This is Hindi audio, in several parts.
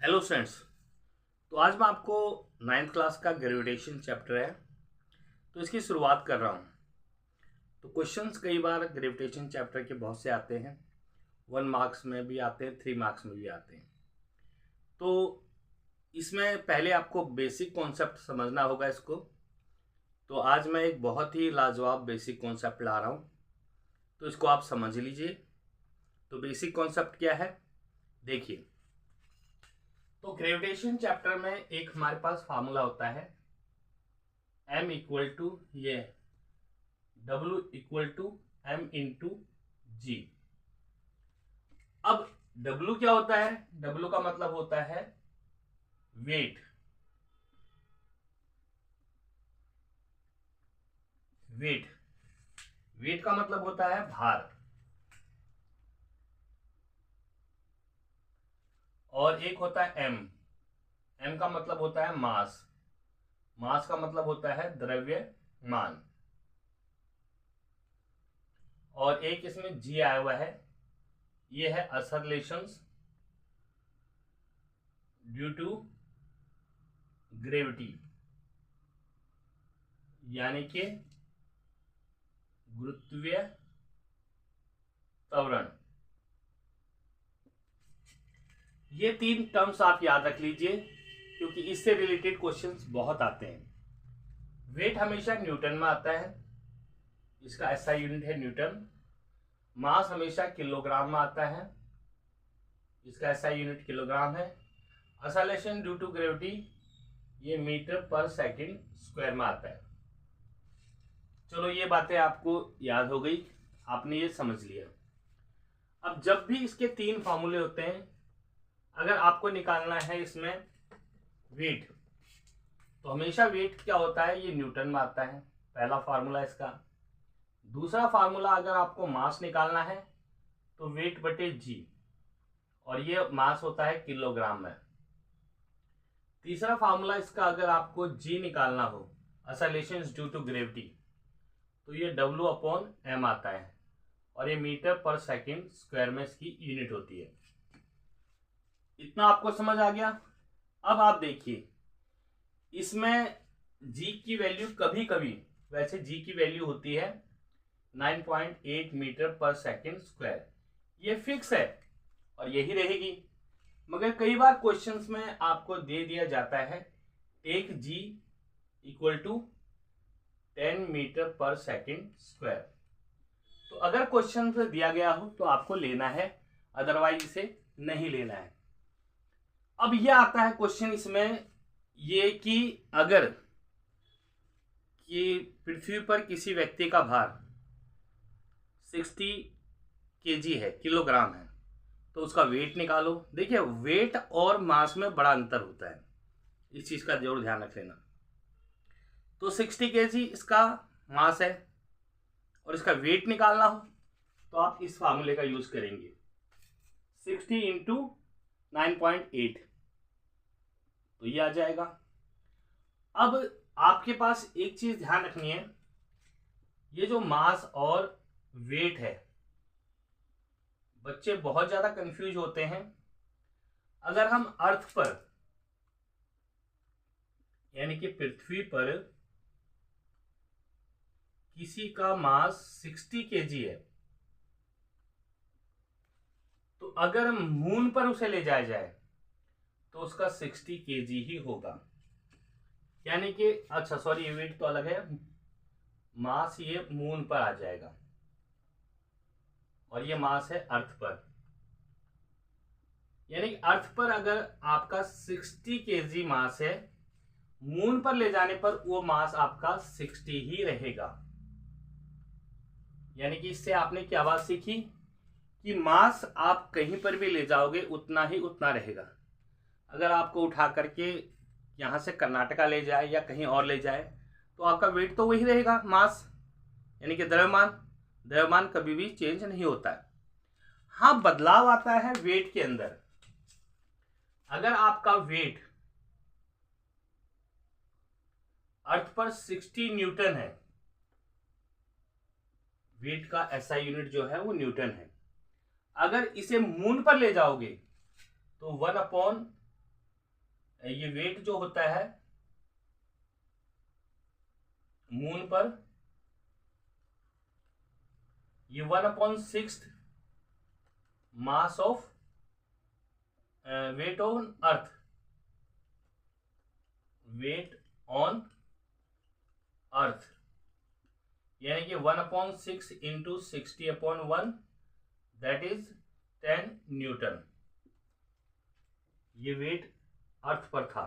Hello students. तो आज मैं आपको नाइन्थ क्लास का ग्रेविटेशन चैप्टर है तो इसकी शुरुआत कर रहा हूँ। तो क्वेश्चंस कई बार ग्रेविटेशन चैप्टर के बहुत से आते हैं, 1 मार्क्स में भी आते हैं, 3 मार्क्स में भी आते हैं। तो इसमें पहले आपको बेसिक कॉन्सेप्ट समझना होगा इसको। तो आज मैं एक बहुत ही लाजवाब बेसिक कॉन्सेप्ट ला रहा हूँ, तो इसको आप समझ लीजिए। तो बेसिक कॉन्सेप्ट क्या है देखिए। तो ग्रेविटेशन चैप्टर में एक हमारे पास फार्मूला होता है m इक्वल टू ये W equal to m into g. अब W क्या होता है? W का मतलब होता है वेट। वेट वेट का मतलब होता है भार, और एक होता है m। m का मतलब होता है मास। मास का मतलब होता है द्रव्यमान, और एक इसमें g आया हुआ है, ये है असरलेशंस ड्यू टू ग्रेविटी, यानी कि गुरुत्वीय त्वरण। ये 3 टर्म्स आप याद रख लीजिए क्योंकि इससे रिलेटेड क्वेश्चंस बहुत आते हैं। वेट हमेशा न्यूटन में आता है, इसका ऐसा यूनिट है न्यूटन। मास हमेशा किलोग्राम में आता है, इसका ऐसा यूनिट किलोग्राम है। असलेशन ड्यू टू ग्रेविटी ये मीटर पर सेकंड स्क्वायर में आता है। चलो ये बातें आपको याद हो गई, आपने ये समझ लिया। अब जब भी इसके 3 फॉर्मूले होते हैं, अगर आपको निकालना है इसमें वेट, तो हमेशा वेट क्या होता है, ये न्यूटन में आता है, पहला फार्मूला इसका। दूसरा फार्मूला अगर आपको मास निकालना है तो वेट बटे जी, और ये मास होता है किलोग्राम में। तीसरा फार्मूला इसका अगर आपको जी निकालना हो, असलेशन ड्यू टू ग्रेविटी, तो ये W अपॉन m आता है, और ये मीटर पर सेकंड स्क्वायर में इसकी यूनिट होती है। इतना आपको समझ आ गया। अब आप देखिए इसमें g की वैल्यू कभी कभी, वैसे g की वैल्यू होती है 9.8 मीटर पर सेकंड स्क्वायर, ये फिक्स है और यही रहेगी। मगर कई बार क्वेश्चंस में आपको दे दिया जाता है take g equal to 10 metre per second square. तो अगर क्वेश्चन दिया गया हो तो आपको लेना है, अदरवाइज इसे नहीं लेना है। अब यह आता है क्वेश्चन इसमें ये कि अगर कि पृथ्वी पर किसी व्यक्ति का भार 60 kg है, किलोग्राम है, तो उसका वेट निकालो। देखिए वेट और मास में बड़ा अंतर होता है, इस चीज का जरूर ध्यान रख लेना। तो 60 kg इसका मास है और इसका वेट निकालना हो तो आप इस फार्मूले का यूज करेंगे, 60 इंटू 9.8, तो ये आ जाएगा। अब आपके पास एक चीज ध्यान रखनी है, ये जो मास और वेट है, बच्चे बहुत ज्यादा कंफ्यूज होते हैं। अगर हम अर्थ पर यानी कि पृथ्वी पर किसी का मास 60 kg है, तो अगर मून पर उसे ले जाया जाए तो उसका 60 kg ही होगा। यानी कि अच्छा सॉरी, ये वेट तो अलग है, मास ये मून पर आ जाएगा और ये मास है अर्थ पर। यानी अर्थ पर अगर आपका 60 kg मास है, मून पर ले जाने पर वो मास आपका 60 ही रहेगा। यानी कि इससे आपने क्या बात सीखी कि मास आप कहीं पर भी ले जाओगे उतना ही उतना रहेगा। अगर आपको उठा करके यहाँ से कर्नाटका ले जाए या कहीं और ले जाए तो आपका वेट तो वही रहेगा, मास यानी कि द्रव्यमान। द्रव्यमान कभी भी चेंज नहीं होता है। हाँ, बदलाव आता है वेट के अंदर। अगर आपका वेट अर्थ पर 60 न्यूटन है, वेट का ऐसा यूनिट जो है वो न्यूटन है, अगर इसे मून पर ले जाओगे तो 1 अपॉन ये वेट जो होता है मून पर, ये 1/6 mass of weight on earth, weight on earth, यानी कि 1/6 इंटू 60/1, दैट इज 10 न्यूटन। ये वेट अर्थ पर था।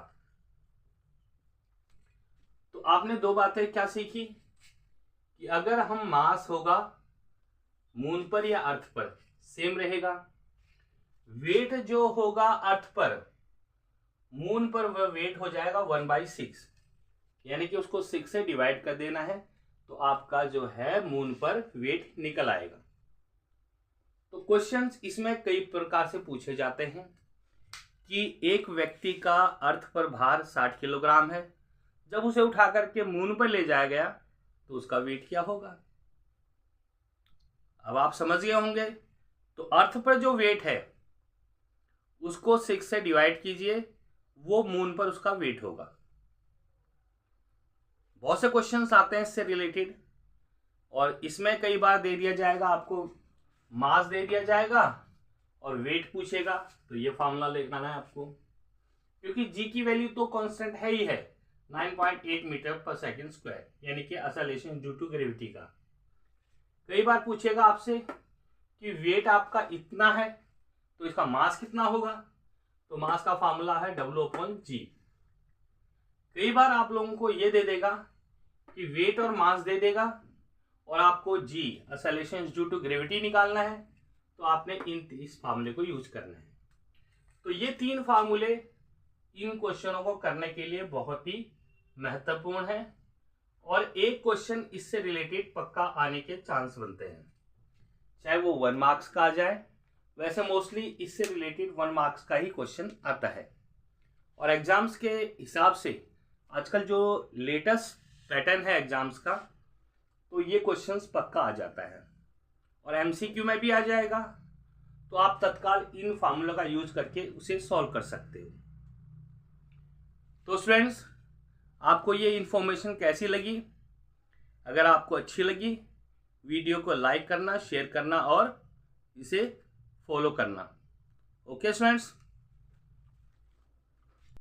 तो आपने दो बातें क्या सीखी कि अगर हम मास होगा मून पर या अर्थ पर सेम रहेगा, वेट जो होगा अर्थ पर, मून पर वह वेट हो जाएगा 1/6, यानी कि उसको 6 से डिवाइड कर देना है तो आपका जो है मून पर वेट निकल आएगा। तो क्वेश्चंस इसमें कई प्रकार से पूछे जाते हैं कि एक व्यक्ति का अर्थ पर भार 60 किलोग्राम है, जब उसे उठा करके मून पर ले जाया गया तो उसका वेट क्या होगा। अब आप समझ गए होंगे। तो अर्थ पर जो वेट है उसको 6 से डिवाइड कीजिए, वो मून पर उसका वेट होगा। बहुत से क्वेश्चंस आते हैं इससे रिलेटेड, और इसमें कई बार दे दिया जाएगा आपको, मास दे दिया जाएगा और वेट पूछेगा, तो ये फॉर्मूला लगाना है आपको, क्योंकि जी की वैल्यू तो कांस्टेंट है ही है 9.8 मीटर पर सेकंड स्क्वायर, यानी कि एक्सेलरेशन ड्यू टू ग्रेविटी का। कई बार पूछेगा आपसे कि वेट आपका इतना है तो इसका मास कितना होगा, तो मास का फॉर्मूला है W/G। कई बार आप लोगों को ये दे देगा कि वेट और मास दे देगा और आपको जी एक्सेलरेशन ड्यू टू ग्रेविटी निकालना है, तो आपने इस फार्मूले को यूज करना है। तो ये 3 फार्मूले इन क्वेश्चनों को करने के लिए बहुत ही महत्वपूर्ण है, और एक क्वेश्चन इससे रिलेटेड पक्का आने के चांस बनते हैं, चाहे वो 1 मार्क्स का आ जाए। वैसे मोस्टली इससे रिलेटेड 1 मार्क्स का ही क्वेश्चन आता है, और एग्जाम्स के हिसाब से आजकल जो लेटेस्ट पैटर्न है एग्जाम्स का, तो ये क्वेश्चंस पक्का आ जाता है और एमसीक्यू में भी आ जाएगा, तो आप तत्काल इन फार्मूला का यूज करके उसे सॉल्व कर सकते हो। तो स्टूडेंट्स, आपको ये इन्फॉर्मेशन कैसी लगी? अगर आपको अच्छी लगी, वीडियो को लाइक करना, शेयर करना और इसे फॉलो करना। Okay students.